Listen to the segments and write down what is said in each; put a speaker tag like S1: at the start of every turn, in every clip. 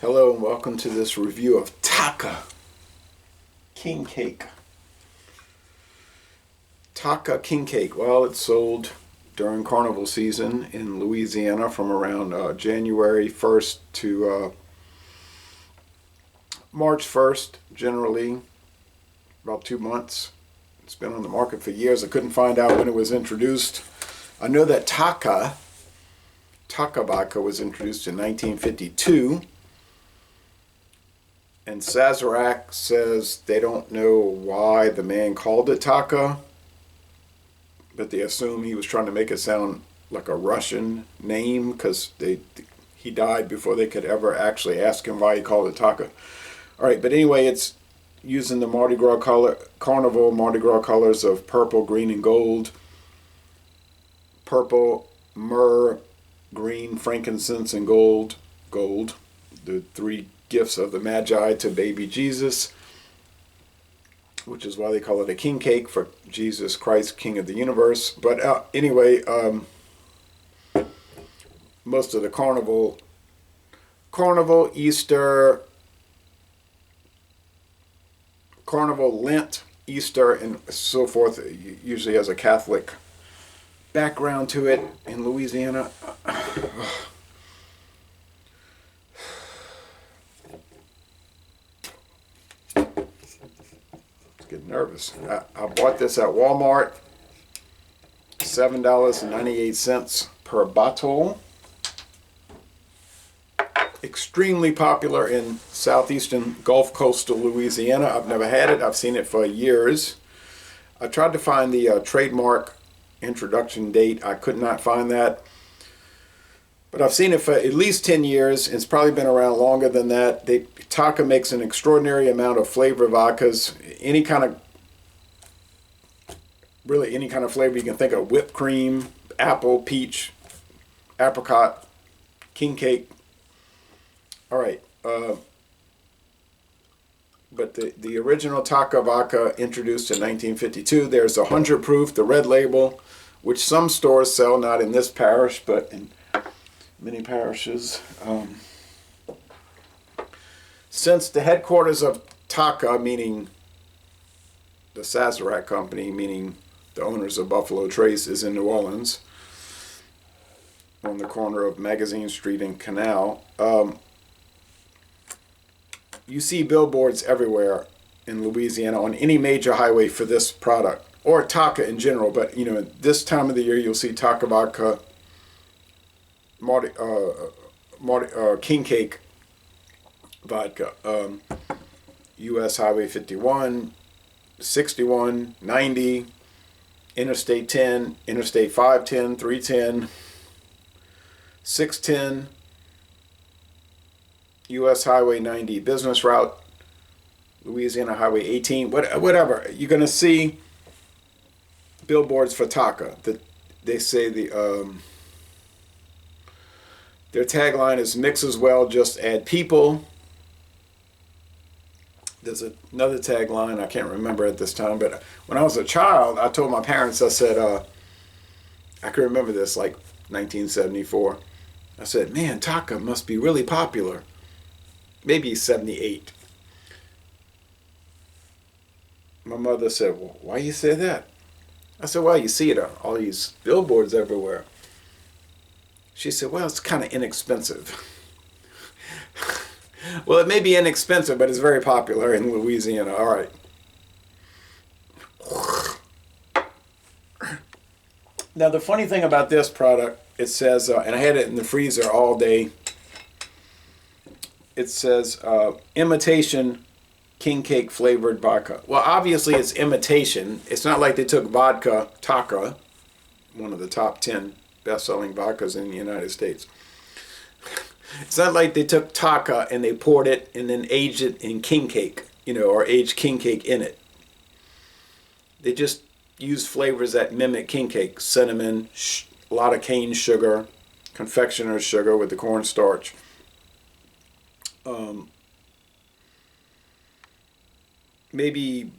S1: Hello and welcome to this review of Taaka King Cake. Taaka King Cake. Well, it's sold during carnival season in Louisiana from around January 1st to March 1st, generally about 2 months. It's been on the market for years. I couldn't find out when it was introduced. I know that Taaka vodka was introduced in 1952. And Sazerac says they don't know why the man called it Taaka, but they assume he was trying to make it sound like a Russian name because he died before they could ever actually ask him why he called it Taaka. All right, but anyway, it's using the Mardi Gras carnival Mardi Gras colors of purple, green, and gold. Purple, myrrh, green, frankincense, and gold. Gold, the three gifts of the Magi to baby Jesus, which is why they call it a king cake for Jesus Christ, King of the universe. But anyway, most of the carnival, Easter, carnival, Lent, Easter, and so forth usually has a Catholic background to it in Louisiana. Get nervous. I bought this at Walmart, $7.98 per bottle. Extremely popular in southeastern Gulf coastal Louisiana. I've never had it. I've seen it for years. I tried to find the trademark introduction date. I could not find that. But I've seen it for at least 10 years. It's probably been around longer than that. Taaka makes an extraordinary amount of flavor vodkas. Any kind of flavor you can think of. Whipped cream, apple, peach, apricot, king cake. All right. But the original Taaka vodka introduced in 1952. There's 100 proof, the red label, which some stores sell, not in this parish, but in many parishes. Since the headquarters of Taaka, meaning the Sazerac company, meaning the owners of Buffalo Trace, is in New Orleans, on the corner of Magazine Street and Canal, you see billboards everywhere in Louisiana on any major highway for this product, or Taaka in general. But this time of the year, you'll see Taaka vodka, king cake vodka, U.S. Highway 51, 61, 90, Interstate 10, Interstate 510, 310, 610, U.S. Highway 90 business route, Louisiana Highway 18, whatever. You're going to see billboards for Taaka. They say their tagline is "Mix as well, just add people." There's another tagline I can't remember at this time, but when I was a child, I told my parents, I said, I can remember this, like 1974. I said, man, Taaka must be really popular. Maybe 78. My mother said, well, why you say that? I said, well, you see it on all these billboards everywhere. She said, well, it's kind of inexpensive. Well, it may be inexpensive, but it's very popular in Louisiana. All right. Now, the funny thing about this product, it says, and I had it in the freezer all day, it says, imitation king cake flavored vodka. Well, obviously it's imitation. It's not like they took vodka, Taaka, one of the top 10 best-selling vodkas in the United States. It's not like they took Taaka and they poured it and then aged it in king cake, or aged king cake in it. They just used flavors that mimic king cake. Cinnamon, a lot of cane sugar, confectioner's sugar with the cornstarch. Maybe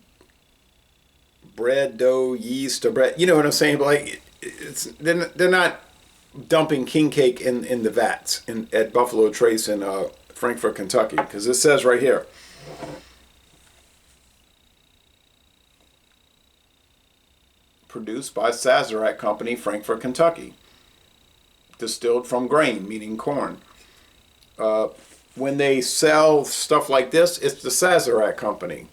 S1: bread dough, yeast, or bread. You know what I'm saying? Like, they're not dumping king cake in the vats at Buffalo Trace and Frankfort, Kentucky, because it says right here, produced by Sazerac Company, Frankfort, Kentucky. Distilled from grain, meaning corn. When they sell stuff like this, it's the Sazerac Company.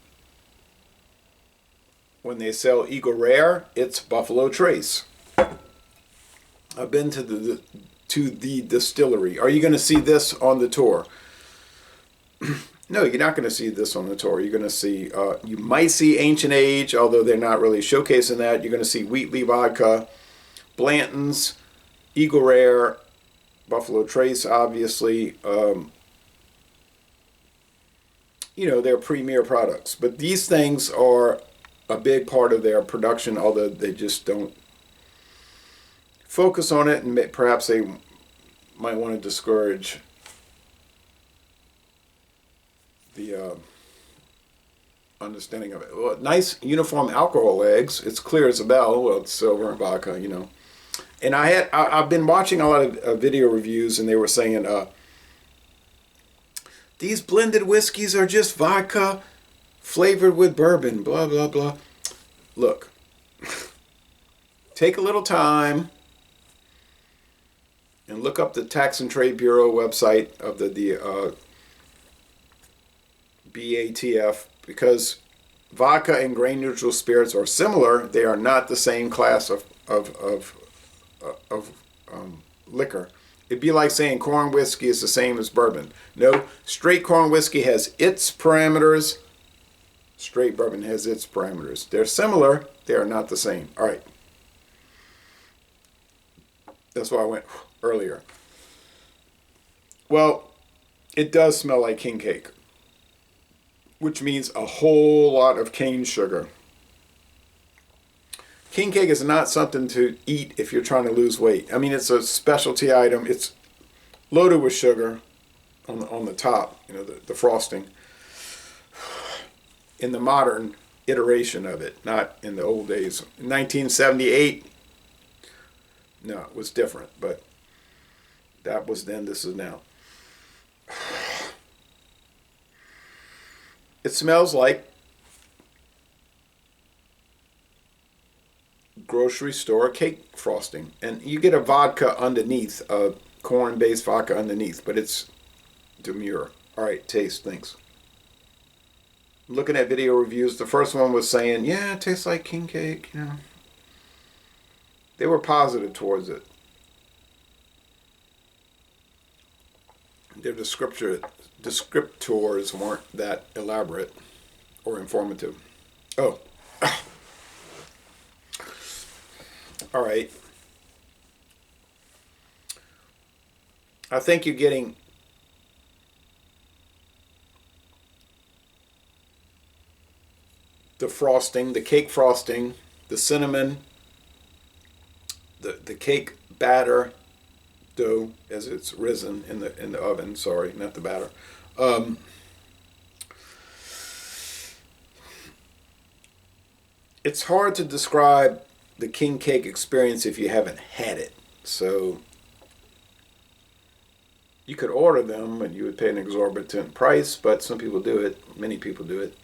S1: When they sell Eagle Rare, it's Buffalo Trace. I've been to the distillery. Are you going to see this on the tour? No, you're not going to see this on the tour. You're going to see, you might see Ancient Age, although they're not really showcasing that. You're going to see Wheatley Vodka, Blanton's, Eagle Rare, Buffalo Trace, obviously. They're premier products. But these things are a big part of their production, although they just don't focus on it, and perhaps they might want to discourage the understanding of it. Well, nice uniform alcohol eggs. It's clear as a bell. Well, it's silver and vodka, And I've been watching a lot of video reviews, and they were saying these blended whiskeys are just vodka flavored with bourbon, blah, blah, blah. Look, take a little time and look up the Tax and Trade Bureau website of the BATF, because vodka and grain neutral spirits are similar. They are not the same class of liquor. It'd be like saying corn whiskey is the same as bourbon. No, straight corn whiskey has its parameters. Straight bourbon has its parameters. They're similar. They are not the same. All right. That's why I went earlier. Well, it does smell like king cake, which means a whole lot of cane sugar. King cake is not something to eat if you're trying to lose weight. I mean, it's a specialty item. It's loaded with sugar on the top, the frosting. In the modern iteration of it, not in the old days. In 1978, no, it was different, but that was then, this is now. It smells like grocery store cake frosting, and you get a vodka underneath, a corn-based vodka underneath, but it's demure. All right, taste, thanks. Looking at video reviews, the first one was saying, yeah, it tastes like king cake, They were positive towards it. Their descriptors weren't that elaborate or informative. Oh. All right. I think you're getting the frosting, the cake frosting, the cinnamon, the cake batter dough as it's risen in the oven. Sorry, not the batter. It's hard to describe the king cake experience if you haven't had it. So you could order them and you would pay an exorbitant price, but some people do it. Many people do it.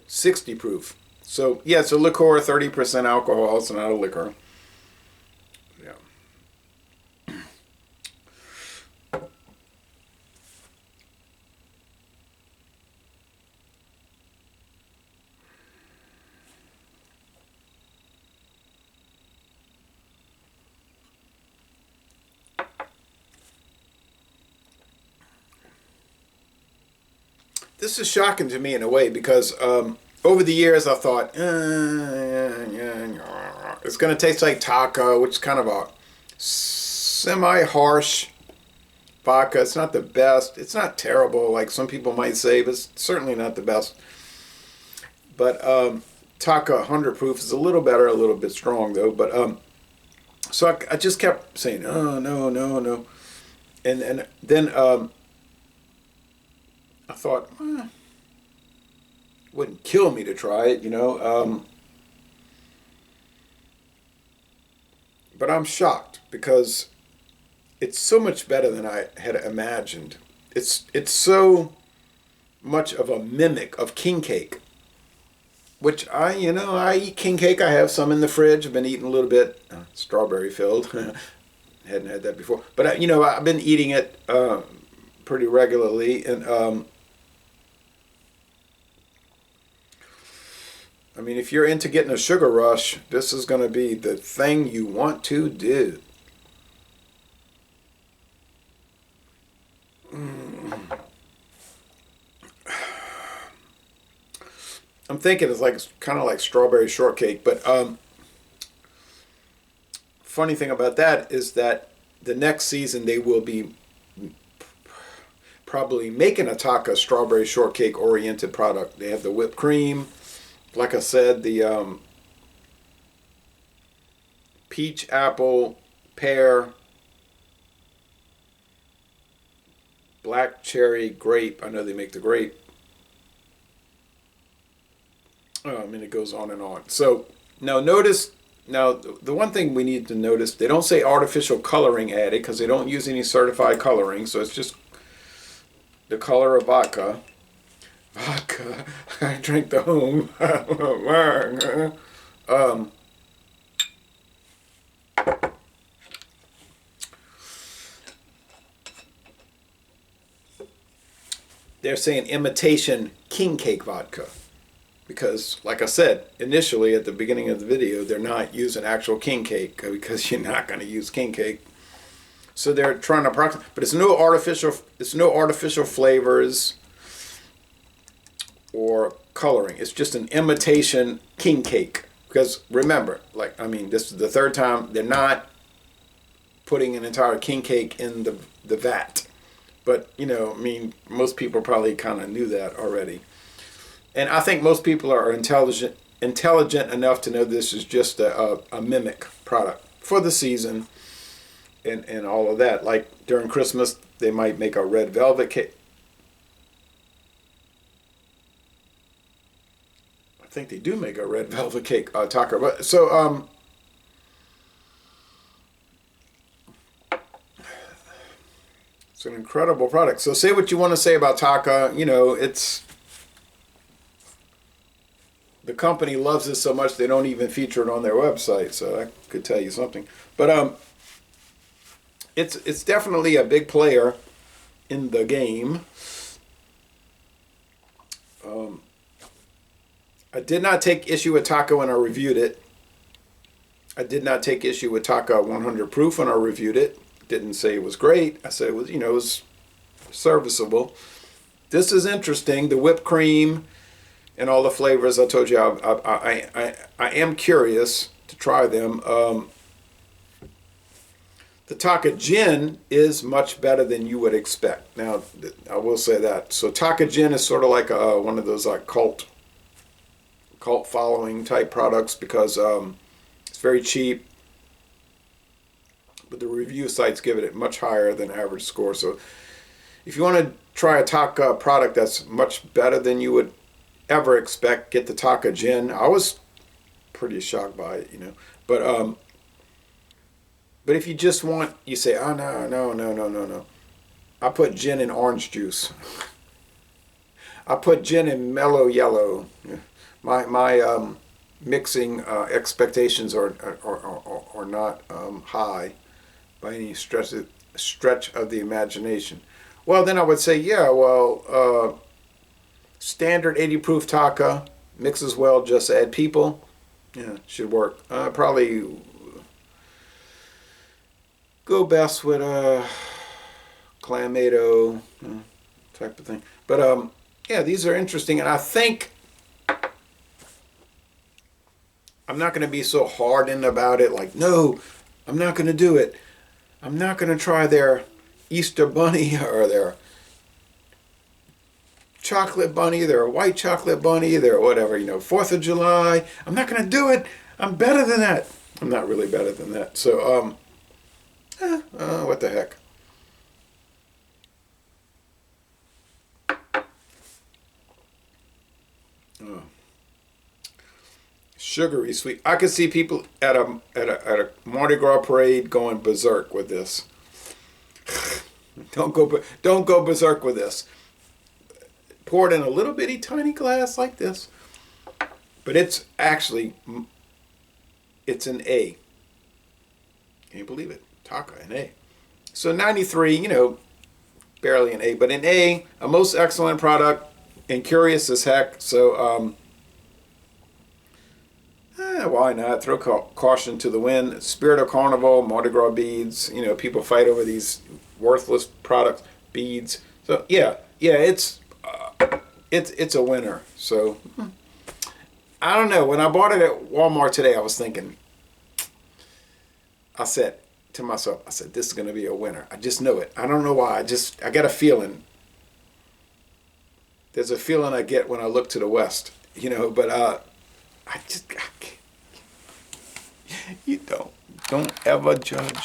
S1: 60 proof. So yeah, it's a liqueur, 30% alcohol. It's not a liquor. Yeah. This is shocking to me in a way because over the years I thought it's going to taste like Taaka, which is kind of a semi-harsh vodka. It's not the best. It's not terrible like some people might say, but it's certainly not the best. But Taaka 100 proof is a little better, a little bit strong though. But so I just kept saying, oh, no. And then I thought, wouldn't kill me to try it, but I'm shocked because it's so much better than I had imagined. It's so much of a mimic of king cake, which I eat king cake. I have some in the fridge. I've been eating a little bit, strawberry filled. Hadn't had that before, but I've been eating it pretty regularly, and I mean, if you're into getting a sugar rush, this is going to be the thing you want to do. I'm thinking it's kind of like strawberry shortcake, but funny thing about that is that the next season they will be probably making a Taaka strawberry shortcake oriented product. They have the whipped cream, like I said, the peach, apple, pear, black cherry, grape. I know they make the grape. I mean, it goes on and on. So now notice, the one thing we need to notice, they don't say artificial coloring added because they don't use any certified coloring. So it's just the color of vodka. Vodka. I drank the home. They're saying imitation king cake vodka. Because, like I said, initially at the beginning of the video, they're not using actual king cake because you're not going to use king cake. So they're trying to approximate, but it's no artificial flavors or coloring. It's just an imitation king cake. Because remember, this is the third time they're not putting an entire king cake in the vat. But most people probably kind of knew that already. And I think most people are intelligent enough to know this is just a mimic product for the season and all of that. Like during Christmas, they might make a red velvet cake. I think they do make a red velvet cake, Taaka. But so it's an incredible product. So say what you want to say about Taaka. It's the company loves it so much they don't even feature it on their website. So that could tell you something. But it's definitely a big player in the game. I did not take issue with Taaka when I reviewed it. I did not take issue with Taaka 100 proof when I reviewed it. Didn't say it was great. I said it was, it was serviceable. This is interesting. The whipped cream and all the flavors. I told you I am curious to try them. The Taaka Gin is much better than you would expect. Now, I will say that. So Taaka Gin is sort of like one of those cult following type products because it's very cheap. But the review sites give it much higher than average score. So if you want to try a Taaka product that's much better than you would ever expect, get the Taaka Gin. I was pretty shocked by it, but if you just want, you say, oh no, I put gin in orange juice. I put gin in mellow yellow. My mixing expectations are not high by any stretch of the imagination. Well, then I would say, standard 80 proof Taaka mixes well, just add people. Yeah, should work. Probably go best with Clamato type of thing. But these are interesting, and I think I'm not going to be so hardened about it. Like, no, I'm not going to do it. I'm not going to try their Easter bunny or their chocolate bunny, their white chocolate bunny, their whatever, 4th of July. I'm not going to do it. I'm better than that. I'm not really better than that. So, what the heck? Oh. Sugary sweet. I could see people at a Mardi Gras parade going berserk with this. Don't go berserk with this. Pour it in a little bitty tiny glass like this. But it's actually, it's an A. Can you believe it? Taaka, an A. So 93, barely an A, but an A, a most excellent product, and curious as heck. So, why not? Throw caution to the wind. Spirit of Carnival, Mardi Gras beads. People fight over these worthless products, beads. So yeah, it's a winner. So I don't know. When I bought it at Walmart today, I was thinking. I said to myself, this is going to be a winner. I just know it. I don't know why. I got a feeling. There's a feeling I get when I look to the west, but I can't. You don't ever judge